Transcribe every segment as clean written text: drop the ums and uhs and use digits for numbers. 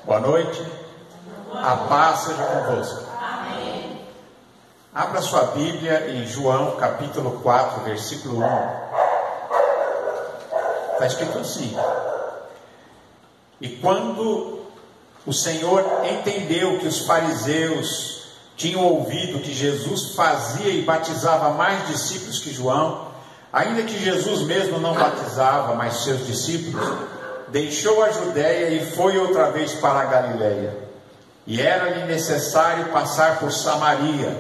Boa noite. A paz seja convosco. Amém. Abra sua Bíblia em João capítulo 4, versículo 1. Está escrito assim: E quando o Senhor entendeu que os fariseus tinham ouvido que Jesus fazia e batizava mais discípulos que João, ainda que Jesus mesmo não batizava, mas seus discípulos, deixou a Judéia e foi outra vez para a Galileia. E era-lhe necessário passar por Samaria.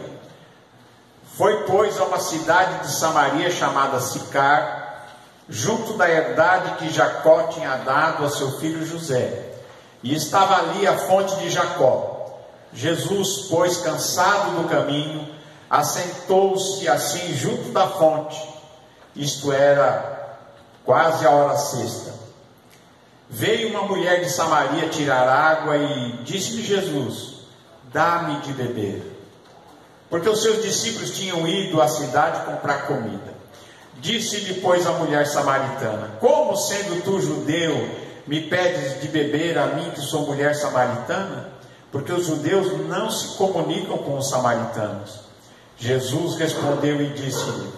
Foi, pois, a uma cidade de Samaria chamada Sicar, junto da herdade que Jacó tinha dado a seu filho José. E estava ali a fonte de Jacó. Jesus, pois, cansado do caminho, assentou-se assim junto da fonte. Isto era quase a hora sexta. Veio uma mulher de Samaria tirar água e disse-lhe Jesus: Dá-me de beber. Porque os seus discípulos tinham ido à cidade comprar comida. Disse-lhe, pois, a mulher samaritana: Como, sendo tu judeu, me pedes de beber a mim, que sou mulher samaritana? Porque os judeus não se comunicam com os samaritanos. Jesus respondeu e disse-lhe: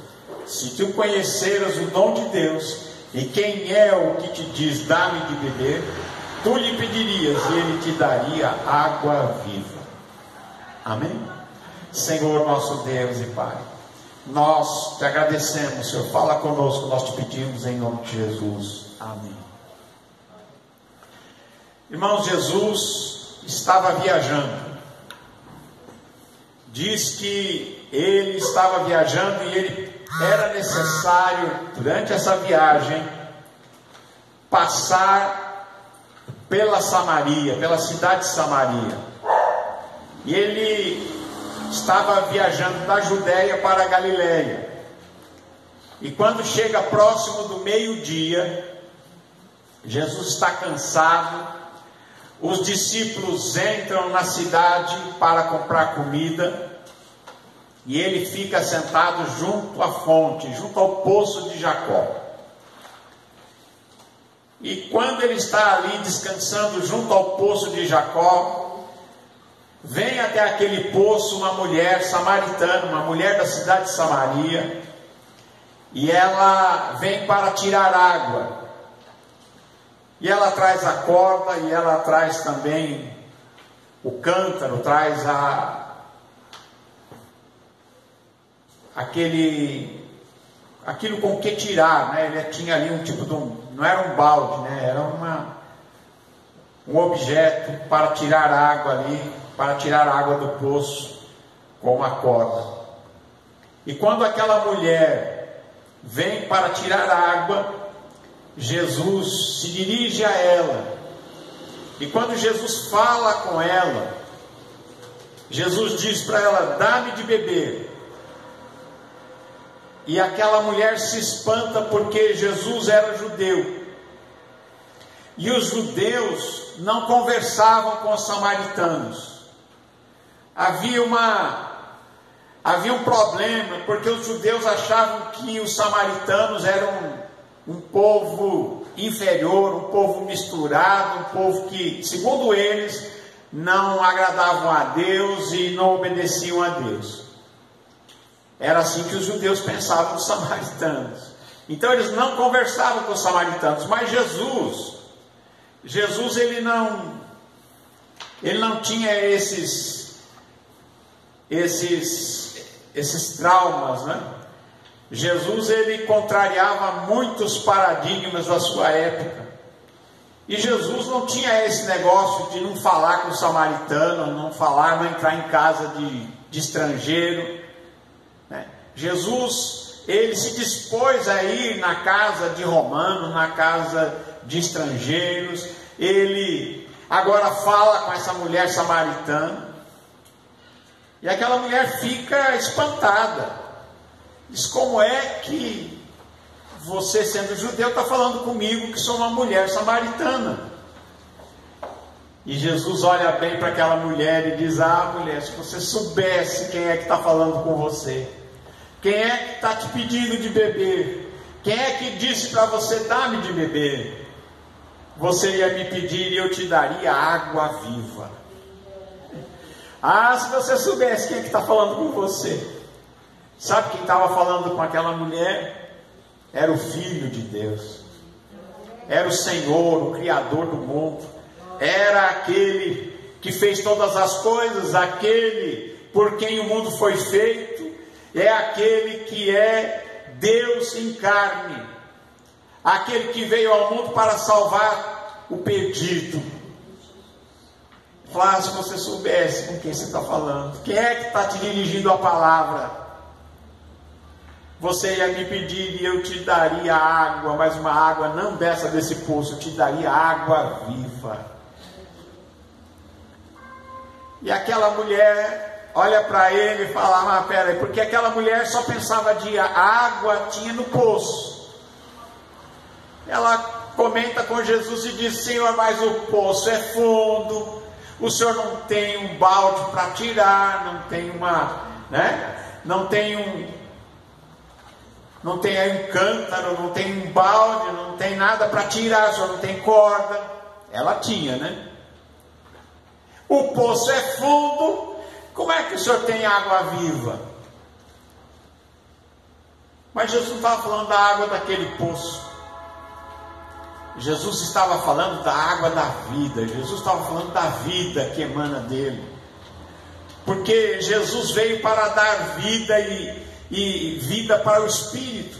Se tu conheceras o dom de Deus, e quem é o que te diz, dá-me de beber, tu lhe pedirias e ele te daria água viva. Amém? Senhor nosso Deus e Pai, nós te agradecemos, Senhor, fala conosco, nós te pedimos em nome de Jesus. Amém. Irmãos, Jesus estava viajando. Diz que ele estava viajando e ele era necessário, durante essa viagem, passar pela Samaria, pela cidade de Samaria. E ele estava viajando da Judéia para a Galileia. E quando chega próximo do meio-dia, Jesus está cansado. Os discípulos entram na cidade para comprar comida. E ele fica sentado junto à fonte, junto ao poço de Jacó. E quando ele está ali descansando junto ao poço de Jacó, vem até aquele poço uma mulher samaritana, uma mulher da cidade de Samaria, e ela vem para tirar água. E ela traz a corda, e ela traz também o cântaro, traz aquilo com que tirar, né? Ele tinha ali um tipo de não era um balde, né? Era um objeto para tirar água ali, para tirar água do poço com uma corda. E quando aquela mulher vem para tirar água, Jesus se dirige a ela. E quando Jesus fala com ela, Jesus diz para ela: Dá-me de beber. E aquela mulher se espanta porque Jesus era judeu. E os judeus não conversavam com os samaritanos. Havia um problema, porque os judeus achavam que os samaritanos eram um povo inferior, um povo misturado, um povo que, segundo eles, não agradavam a Deus e não obedeciam a Deus. Era assim que os judeus pensavam dos samaritanos. Então eles não conversavam com os samaritanos. Mas Jesus ele não tinha esses traumas, né? Jesus ele contrariava muitos paradigmas da sua época. E Jesus não tinha esse negócio de não falar com o samaritano, não entrar em casa de estrangeiro. Jesus, ele se dispôs a ir na casa de romano, na casa de estrangeiros. Ele agora fala com essa mulher samaritana. E aquela mulher fica espantada. Diz: Como é que você, sendo judeu, está falando comigo que sou uma mulher samaritana? E Jesus olha bem para aquela mulher e diz: mulher, se você soubesse quem é que está falando com você, quem é que está te pedindo de beber, quem é que disse para você: Dá-me de beber? você ia me pedir e eu te daria água viva. Ah, se você soubesse quem é que está falando com você. Sabe quem estava falando com aquela mulher? Era o Filho de Deus. Era o Senhor, o Criador do mundo. Era aquele que fez todas as coisas, aquele por quem o mundo foi feito. É aquele que é Deus em carne. Aquele que veio ao mundo para salvar o perdido. Fala, se você soubesse com quem você está falando. Quem é que está te dirigindo a palavra? Você ia me pedir e eu te daria água, mas uma água não desse poço, eu te daria água viva. E aquela mulher olha para ele e fala, peraí, porque aquela mulher só pensava de água tinha no poço. Ela comenta com Jesus e diz, Senhor, mas o poço é fundo, o Senhor não tem um balde para tirar, não tem não tem aí um cântaro, não tem um balde, não tem nada para tirar, só não tem corda. Ela tinha, né? O poço é fundo, como é que o Senhor tem água viva? Mas Jesus não estava falando da água daquele poço. Jesus estava falando da água da vida. Jesus estava falando da vida que emana dele. Porque Jesus veio para dar vida e vida para o Espírito.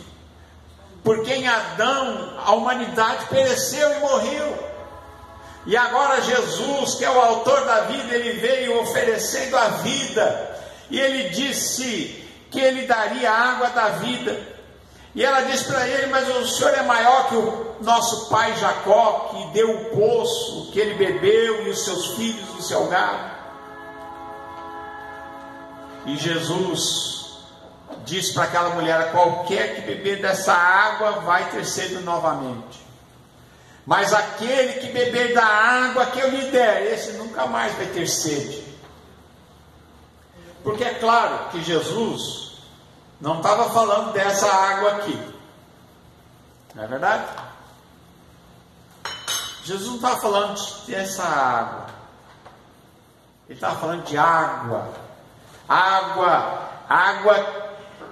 Porque em Adão a humanidade pereceu e morreu. E agora Jesus, que é o autor da vida, ele veio oferecendo a vida. E ele disse que ele daria a água da vida. E ela disse para ele, mas o Senhor é maior que o nosso pai Jacó, que deu o poço, que ele bebeu, e os seus filhos, o seu gado. E Jesus disse para aquela mulher, qualquer que beber dessa água vai ter sede novamente. Mas aquele que beber da água que eu lhe der, esse nunca mais vai ter sede. Porque é claro que Jesus não estava falando dessa água aqui. Não é verdade? Jesus não estava falando dessa água. Ele estava falando de água. Água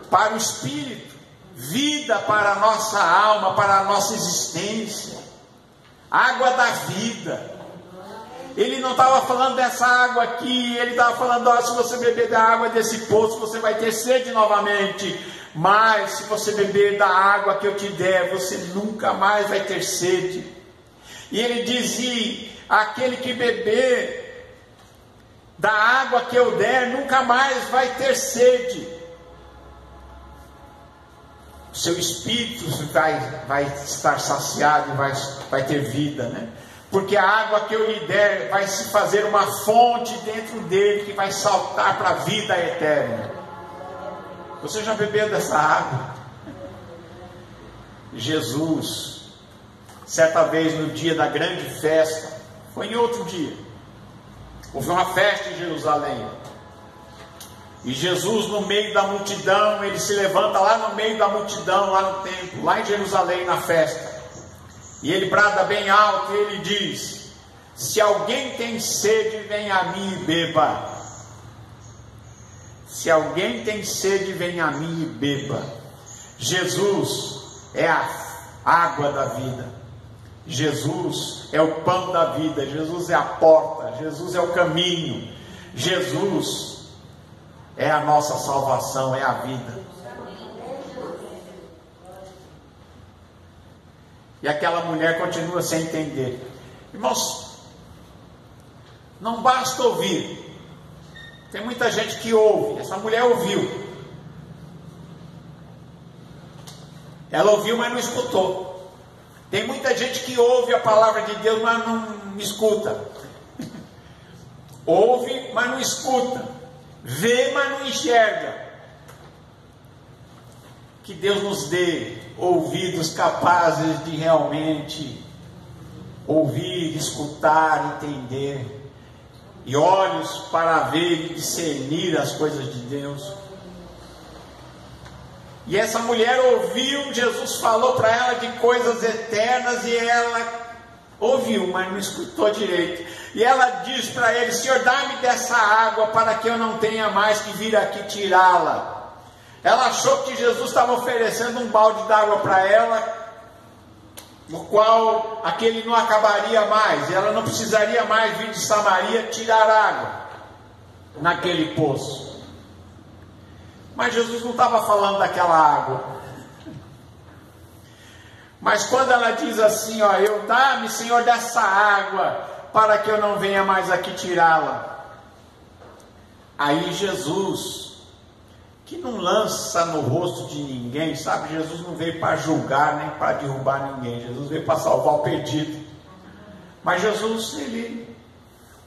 para o Espírito. Vida para a nossa alma, para a nossa existência. Água da vida. Ele não estava falando dessa água aqui, ele estava falando, se você beber da água desse poço, você vai ter sede novamente. Mas se você beber da água que eu te der, você nunca mais vai ter sede. E ele dizia, aquele que beber da água que eu der, nunca mais vai ter sede. O seu espírito vai estar saciado e vai ter vida, né? Porque a água que eu lhe der vai se fazer uma fonte dentro dele que vai saltar para a vida eterna. Você já bebeu dessa água? Jesus, certa vez no dia da grande festa, foi em outro dia, houve uma festa em Jerusalém. E Jesus, no meio da multidão, ele se levanta lá no meio da multidão, lá no templo, lá em Jerusalém, na festa. E ele brada bem alto e ele diz, se alguém tem sede, vem a mim e beba. Se alguém tem sede, vem a mim e beba. Jesus é a água da vida. Jesus é o pão da vida. Jesus é a porta. Jesus é o caminho. Jesus é a nossa salvação, é a vida. E aquela mulher continua sem entender. Irmãos, não basta ouvir. Tem muita gente que ouve. Essa mulher ouviu. Ela ouviu, mas não escutou. Tem muita gente que ouve a palavra de Deus, mas não escuta. Ouve, mas não escuta. Vê, mas não enxerga. Que Deus nos dê ouvidos capazes de realmente ouvir, escutar, entender, e olhos para ver e discernir as coisas de Deus. E essa mulher ouviu, Jesus falou para ela de coisas eternas, e ela Ouviu, mas não escutou direito. E ela diz para ele: Senhor, dá-me dessa água para que eu não tenha mais que vir aqui tirá-la. Ela achou que Jesus estava oferecendo um balde d'água para ela, no qual aquele não acabaria mais, e ela não precisaria mais vir de Samaria tirar água naquele poço. Mas Jesus não estava falando daquela água. Mas quando ela diz assim, ó, dá-me, Senhor, dessa água, para que eu não venha mais aqui tirá-la. Aí Jesus, que não lança no rosto de ninguém, sabe? Jesus não veio para julgar, nem para derrubar ninguém. Jesus veio para salvar o perdido. Mas Jesus, ele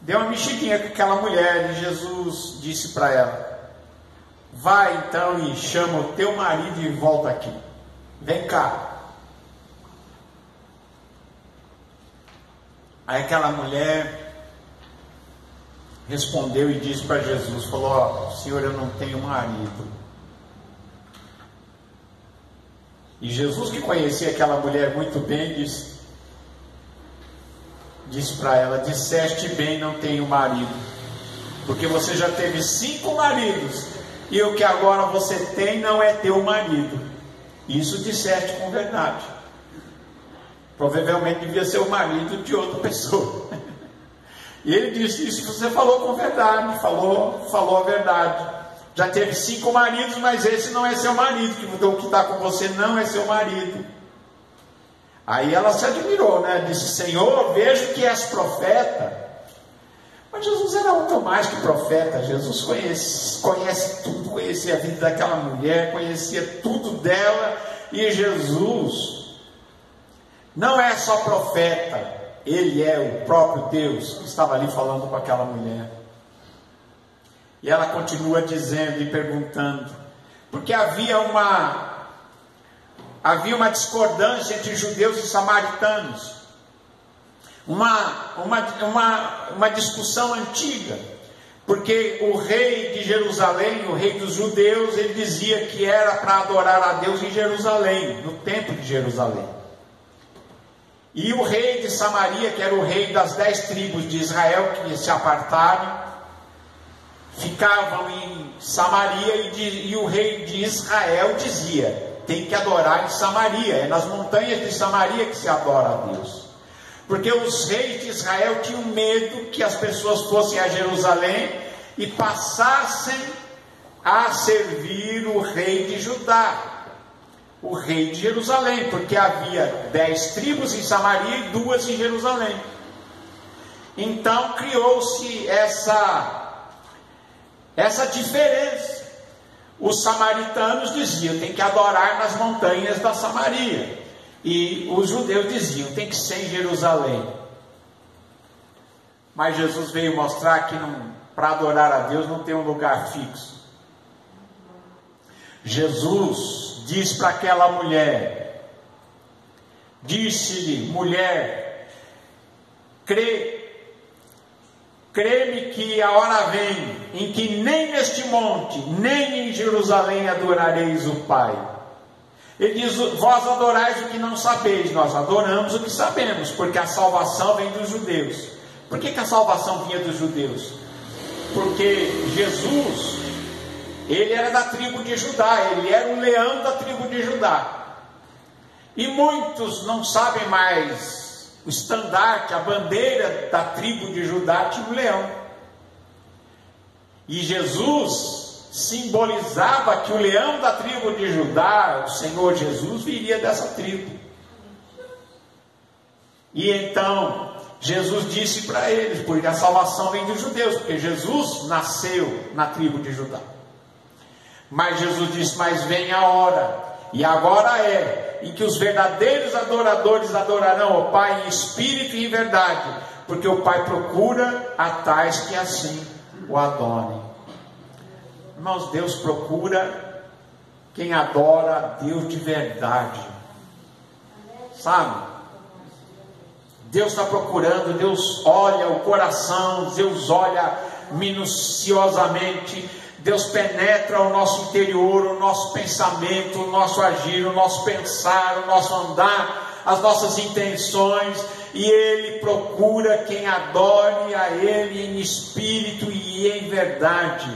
deu uma mexidinha com aquela mulher, e Jesus disse para ela: vai então e chama o teu marido e volta aqui. Vem cá. Aí aquela mulher respondeu e disse para Jesus, falou: ó, Senhor, eu não tenho marido. E Jesus, que conhecia aquela mulher muito bem, disse para ela: disseste bem, não tenho marido, porque você já teve 5 maridos, e o que agora você tem não é teu marido. Isso disseste com verdade. Provavelmente devia ser o marido de outra pessoa. E ele disse: isso que você falou com verdade, falou a verdade. Já teve 5 maridos, mas esse não é seu marido, então o que está com você não é seu marido. Aí ela se admirou, né? Disse: Senhor, vejo que és profeta. Mas Jesus era muito mais que profeta. Jesus conhece tudo, conhecia a vida daquela mulher, conhecia tudo dela. E Jesus não é só profeta, ele é o próprio Deus que estava ali falando com aquela mulher. E ela continua dizendo e perguntando, porque havia uma discordância entre judeus e samaritanos, uma discussão antiga, porque o rei de Jerusalém, o rei dos judeus, ele dizia que era para adorar a Deus em Jerusalém, no templo de Jerusalém. E o rei de Samaria, que era o rei das 10 tribos de Israel, que se apartaram, ficavam em Samaria, e o rei de Israel dizia: tem que adorar em Samaria, é nas montanhas de Samaria que se adora a Deus. Porque os reis de Israel tinham medo que as pessoas fossem a Jerusalém e passassem a servir o rei de Judá, o rei de Jerusalém, porque havia 10 tribos em Samaria e 2 em Jerusalém. Então criou-se essa diferença. Os samaritanos diziam: tem que adorar nas montanhas da Samaria, e os judeus diziam: tem que ser em Jerusalém. Mas Jesus veio mostrar que para adorar a Deus não tem um lugar fixo. Jesus diz para aquela mulher, disse-lhe: mulher, crê-me que a hora vem em que nem neste monte, nem em Jerusalém adorareis o Pai. Ele diz: vós adorais o que não sabeis, nós adoramos o que sabemos, porque a salvação vem dos judeus. Por que a salvação vinha dos judeus? Porque Jesus, ele era da tribo de Judá, ele era o leão da tribo de Judá. E muitos não sabem mais o estandarte, a bandeira da tribo de Judá tinha um leão. E Jesus simbolizava que o leão da tribo de Judá, o Senhor Jesus, viria dessa tribo. E então Jesus disse para eles, porque a salvação vem dos judeus, porque Jesus nasceu na tribo de Judá. Mas Jesus disse: mas vem a hora, e agora é, em que os verdadeiros adoradores adorarão o Pai em espírito e em verdade, porque o Pai procura a tais que assim o adorem. Irmãos, Deus procura quem adora a Deus de verdade, sabe? Deus está procurando, Deus olha o coração, Deus olha minuciosamente, Deus penetra o nosso interior, o nosso pensamento, o nosso agir, o nosso pensar, o nosso andar, as nossas intenções. e Ele procura quem adore a Ele em espírito e em verdade.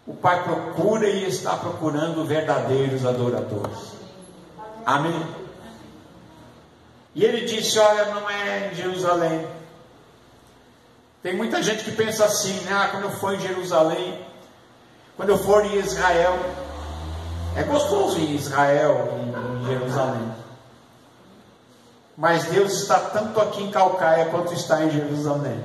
O Pai procura e está procurando verdadeiros adoradores. Amém? E Ele disse: olha, não é em Jerusalém. Tem muita gente que pensa assim, né? Quando eu for em Jerusalém, quando eu for em Israel, é gostoso ir em Israel, em Jerusalém. Mas Deus está tanto aqui em Calcaia quanto está em Jerusalém.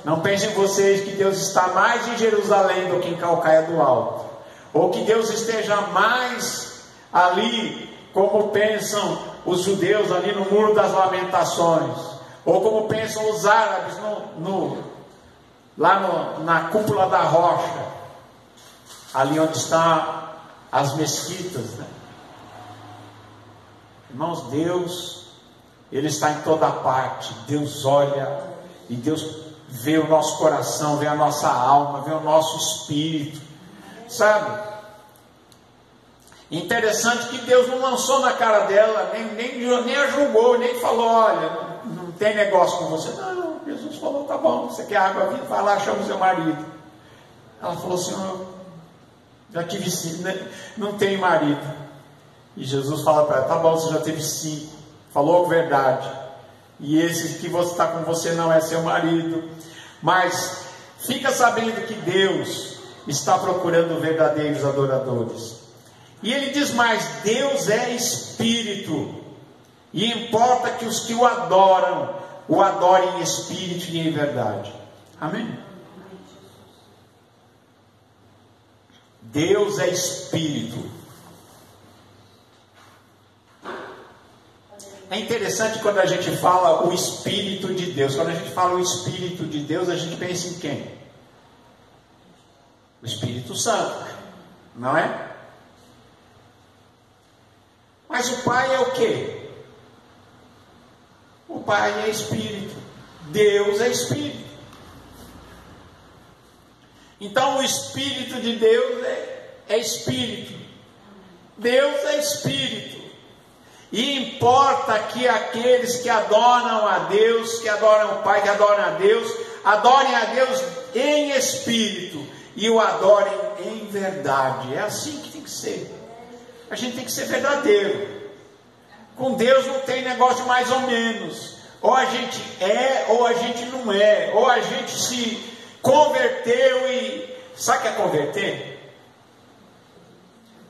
Não pensem vocês que Deus está mais em Jerusalém do que em Calcaia do Alto, ou que Deus esteja mais ali, como pensam os judeus ali no Muro das Lamentações, ou como pensam os árabes lá na cúpula da rocha, ali onde estão as mesquitas, né? Irmãos, Deus, Ele está em toda parte. Deus olha e Deus vê o nosso coração, vê a nossa alma, vê o nosso espírito, sabe? Interessante que Deus não lançou na cara dela, nem a julgou, nem falou: olha, não tem negócio com você. Não, Jesus falou: tá bom, você quer água viva? Vai lá, chama o seu marido. Ela falou: Senhor, já tive 5, não tenho marido. E Jesus fala para ela: tá bom, você já teve 5, falou a verdade, e esse que está com você não é seu marido, mas fica sabendo que Deus está procurando verdadeiros adoradores. E Ele diz mais: Deus é Espírito, e importa que os que o adorem em Espírito e em verdade. Amém? Deus é Espírito. É interessante quando a gente fala o Espírito de Deus. Quando a gente fala o Espírito de Deus, a gente pensa em quem? O Espírito Santo, não é? Mas o Pai é o quê? O Pai é Espírito. Deus é Espírito. Então o Espírito de Deus é Espírito. Deus é Espírito. E importa que aqueles que adoram a Deus, que adoram o Pai, que adoram a Deus, adorem a Deus em espírito e o adorem em verdade. É assim que tem que ser. A gente tem que ser verdadeiro. Com Deus não tem negócio de mais ou menos. Ou a gente é, ou a gente não é. Ou a gente se converteu e... Sabe o que é converter?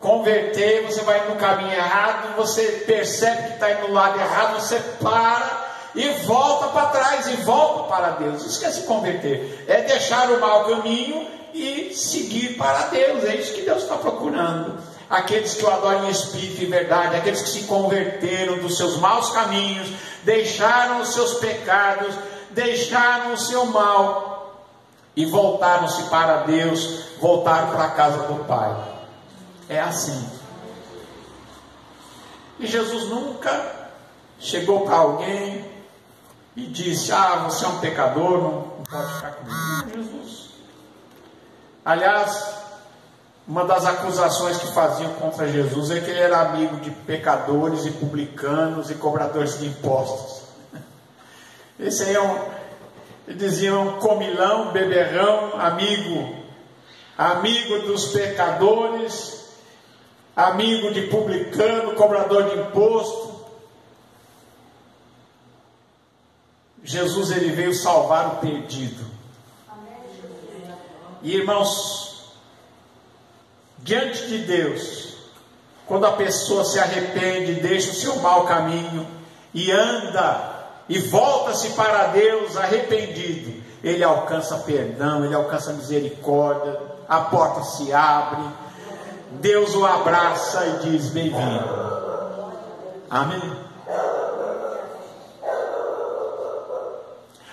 Converter, você vai no caminho errado, você percebe que está indo no lado errado, você para e volta para trás e volta para Deus. Isso que é se converter, é deixar o mau caminho e seguir para Deus. É isso que Deus está procurando. Aqueles que o adoram em espírito e verdade, aqueles que se converteram dos seus maus caminhos, deixaram os seus pecados, deixaram o seu mal e voltaram-se para Deus, voltaram para a casa do Pai. É assim. E Jesus nunca chegou para alguém e disse: ah, você é um pecador, não pode ficar comigo. Não, Jesus. Aliás, uma das acusações que faziam contra Jesus é que ele era amigo de pecadores e publicanos e cobradores de impostos. Esse aí eles diziam, comilão, beberrão, amigo dos pecadores, amigo de publicano, cobrador de imposto. Jesus, ele veio salvar o perdido. E irmãos, diante de Deus, quando a pessoa se arrepende, deixa o seu mau caminho e anda e volta-se para Deus arrependido, ele alcança perdão, ele alcança misericórdia, a porta se abre, Deus o abraça e diz: bem-vindo. Amém?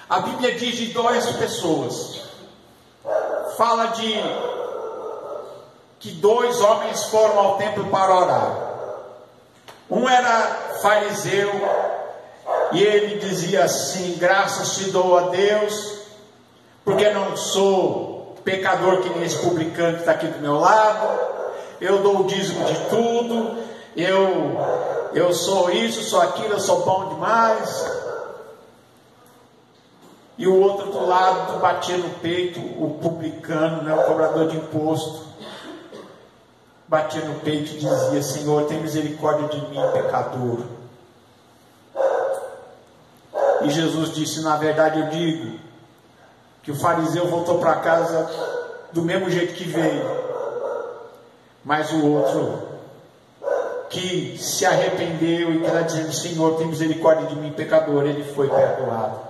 A Bíblia diz de 2 pessoas. Fala de que 2 homens foram ao templo para orar. Um era fariseu e ele dizia assim: graças te dou a Deus, porque não sou pecador que nem esse publicano que está aqui do meu lado. Eu dou o dízimo de tudo, eu eu sou isso, sou aquilo, eu sou bom demais. E o outro do lado batia no peito, o publicano, né, o cobrador de imposto, batia no peito e dizia: Senhor, tem misericórdia de mim, pecador. E Jesus disse: na verdade eu digo que o fariseu voltou para casa do mesmo jeito que veio, mas o outro que se arrependeu e que está dizendo: Senhor, tem misericórdia de mim, pecador, ele foi perdoado.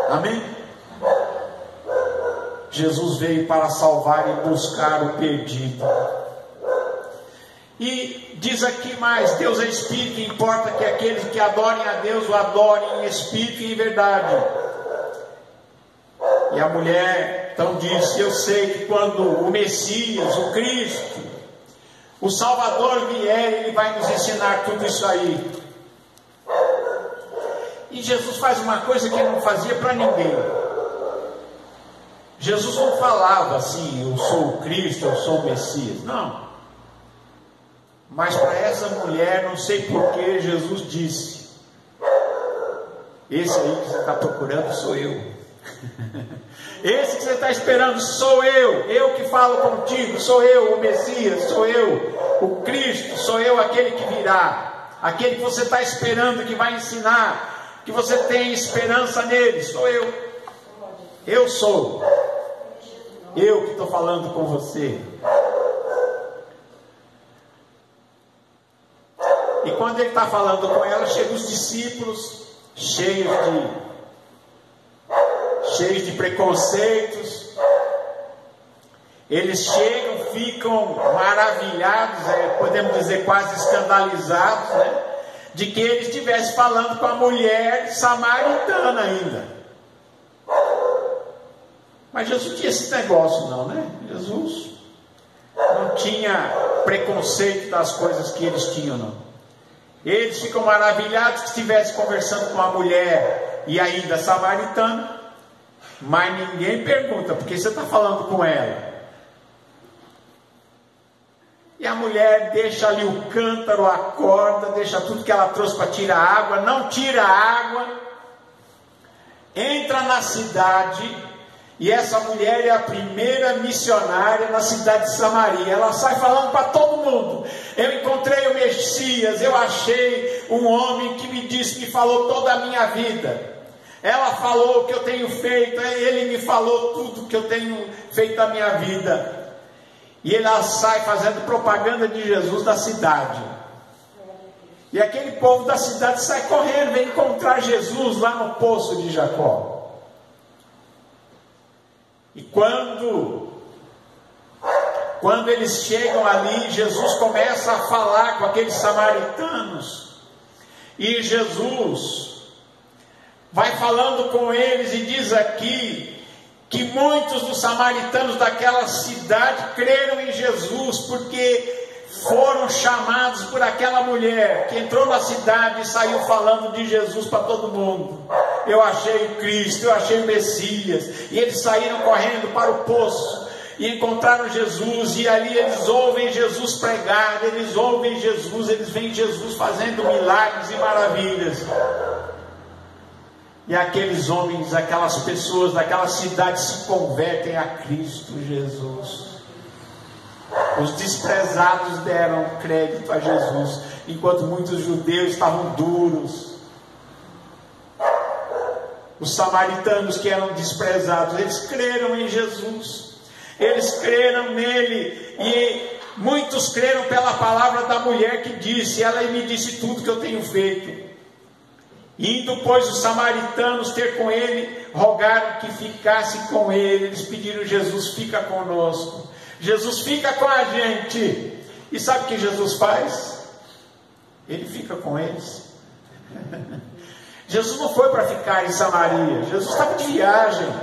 Amém? Jesus veio para salvar e buscar o perdido. E diz aqui mais: Deus é Espírito, e importa que aqueles que adorem a Deus o adorem em Espírito e em verdade. E a mulher então disse: eu sei que quando o Messias, o Cristo, o Salvador vier, Ele vai nos ensinar tudo isso aí. E Jesus faz uma coisa que Ele não fazia para ninguém. Jesus não falava assim: eu sou o Cristo, eu sou o Messias. Não. Mas para essa mulher, não sei porquê, Jesus disse: esse aí que você está procurando sou eu. Esse que você está esperando sou eu que falo contigo, sou eu, o Messias, sou eu, o Cristo, sou eu, aquele que virá, aquele que você está esperando, que vai ensinar, que você tem esperança nele, sou eu sou, eu que estou falando com você. E quando ele está falando com ela, chegam os discípulos cheios de preconceitos. Eles chegam, ficam maravilhados, podemos dizer quase escandalizados, né, de que ele estivesse falando com a mulher samaritana ainda. Mas Jesus não tinha esse negócio não, né? Jesus não tinha preconceito das coisas que eles tinham, não. Eles ficam maravilhados que estivesse conversando com a mulher e ainda samaritana, mas ninguém pergunta: por que você está falando com ela? E a mulher deixa ali o cântaro, a corda, deixa tudo que ela trouxe para tirar água, não tira a água, entra na cidade. E essa mulher é a primeira missionária na cidade de Samaria. Ela sai falando para todo mundo: eu encontrei o Messias, eu achei um homem que me falou toda a minha vida. Ela falou o que eu tenho feito, ele me falou tudo que eu tenho feito na minha vida. E ela sai fazendo propaganda de Jesus da cidade. E aquele povo da cidade sai correndo, vem encontrar Jesus lá no poço de Jacó. E quando eles chegam ali, Jesus começa a falar com aqueles samaritanos. E Jesus vai falando com eles e diz aqui que muitos dos samaritanos daquela cidade creram em Jesus, porque foram chamados por aquela mulher que entrou na cidade e saiu falando de Jesus para todo mundo. Eu achei o Cristo, eu achei o Messias. E eles saíram correndo para o poço e encontraram Jesus, e ali eles ouvem Jesus pregar, eles ouvem Jesus, eles veem Jesus fazendo milagres e maravilhas. E aqueles homens, aquelas pessoas daquela cidade se convertem a Cristo Jesus. Os desprezados deram crédito a Jesus, enquanto muitos judeus estavam duros. Os samaritanos que eram desprezados, eles creram em Jesus, eles creram nele, e muitos creram pela palavra da mulher que disse: ela me disse tudo que eu tenho feito. Indo, pois, os samaritanos ter com ele, rogaram que ficasse com ele. Eles pediram: Jesus, fica conosco, Jesus, fica com a gente. E sabe o que Jesus faz? Ele fica com eles. Jesus não foi para ficar em Samaria, Jesus estava de viagem.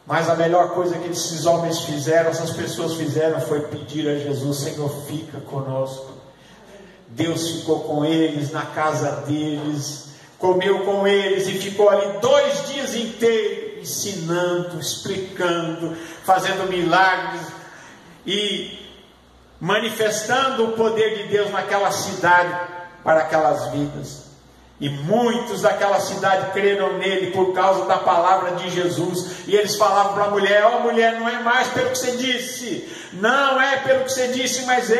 Mas a melhor coisa que esses homens fizeram, essas pessoas fizeram, foi pedir a Jesus: Senhor, fica conosco. Deus ficou com eles na casa deles, comeu com eles e ficou ali 2 dias inteiros, ensinando, explicando, fazendo milagres. E manifestando o poder de Deus naquela cidade para aquelas vidas. E muitos daquela cidade creram nele por causa da palavra de Jesus. E eles falavam para a mulher: ó mulher, não é mais pelo que você disse, não é pelo que você disse, mas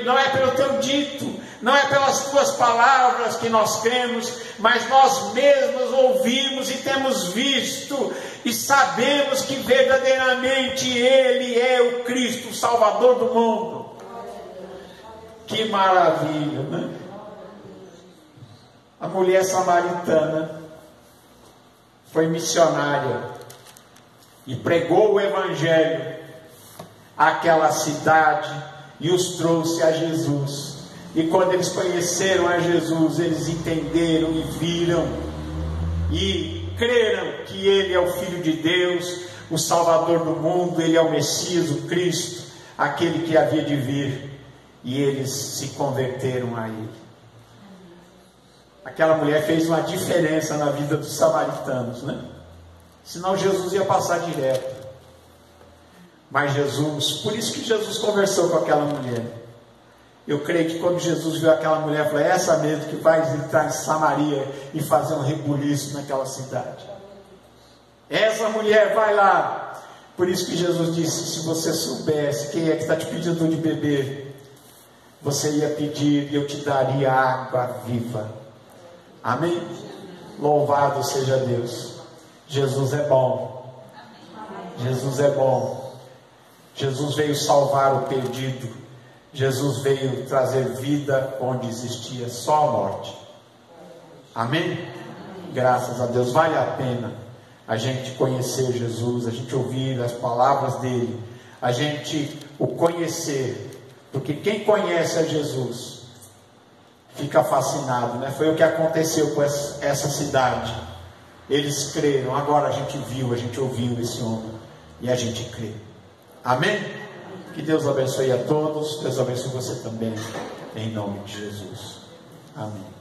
não é pelo teu dito, não é pelas tuas palavras que nós cremos, mas nós mesmos ouvimos e temos visto e sabemos que verdadeiramente Ele é o Cristo, o Salvador do mundo. Que maravilha, né? A mulher samaritana foi missionária e pregou o Evangelho àquela cidade e os trouxe a Jesus. E quando eles conheceram a Jesus, eles entenderam e viram e creram que Ele é o Filho de Deus, o Salvador do mundo, Ele é o Messias, o Cristo, aquele que havia de vir, e eles se converteram a Ele. Aquela mulher fez uma diferença na vida dos samaritanos, né? Senão Jesus ia passar direto. Mas Jesus, por isso que Jesus conversou com aquela mulher. Eu creio que quando Jesus viu aquela mulher, falou: é essa mesmo que vai entrar em Samaria e fazer um rebuliço naquela cidade. Essa mulher vai lá. Por isso que Jesus disse: se você soubesse quem é que está te pedindo de beber, você ia pedir e eu te daria água viva. Amém? Louvado seja Deus. Jesus é bom. Jesus é bom. Jesus veio salvar o perdido. Jesus veio trazer vida onde existia só a morte. Amém? Graças a Deus. Vale a pena a gente conhecer Jesus, a gente ouvir as palavras dele, a gente o conhecer, porque quem conhece a Jesus fica fascinado, né? Foi o que aconteceu com essa cidade. Eles creram. Agora a gente viu, a gente ouviu esse homem e a gente crê. Amém? Que Deus abençoe a todos. Deus abençoe você também, em nome de Jesus. Amém.